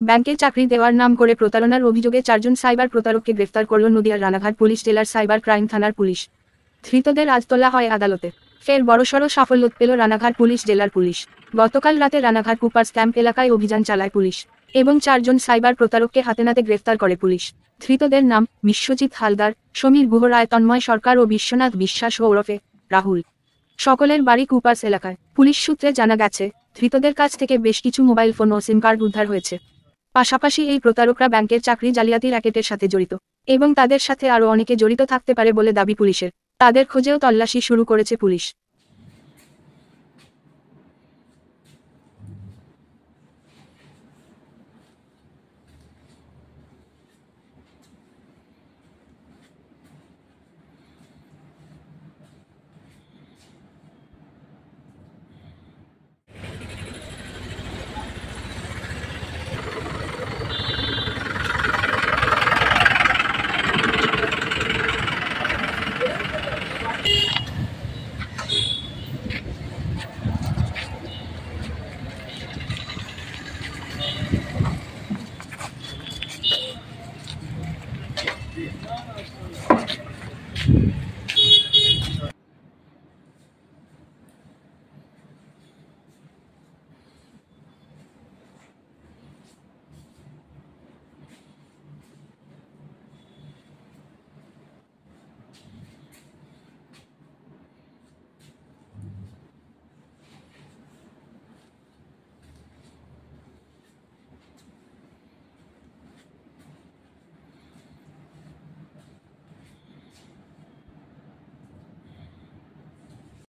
ব্যাংকে চাকরি দেওয়ার নাম করে প্রতারণার অভিযোগে 4 জন সাইবার প্রতারককে গ্রেফতার করল নদিয়ার রানাঘাট পুলিশ জেলার সাইবার ক্রাইম থানার পুলিশ। ধৃতদের আজ তোলা হয় আদালতে। ফের বড়সড় সাফল্য পেল রানাঘাট পুলিশ জেলার পুলিশ। গতকাল রাতে রানাঘাট কুপার্স ক্যাম্প এলাকায় অভিযান চালায় পুলিশ এবং 4 জন সাইবার প্রতারককে হাতেনাতে গ্রেফতার করে পুলিশ। ধৃতদের নাম বিশ্বজিৎ হালদার, সমীর গুহ রায়, তন্ময় সরকার ও বিশ্বনাথ বিশ্বাস ওরফে রাহুল। সকলের বাড়ি কুপার্স এলাকায়। পুলিশ সূত্রে জানা গেছে, ধৃতদের কাছ থেকে বেশ কিছু মোবাইল ফোন ও সিম কার্ড উদ্ধার হয়েছে। পাশাপাশি এই প্রতারকরা ব্যাংকের চাকরি জালিয়াতি র্যাকেটের সাথে জড়িত এবং তাদের সাথে আরও অনেকে জড়িত থাকতে পারে বলে দাবি পুলিশের। তাদের খোঁজেও তল্লাশি শুরু করেছে পুলিশ।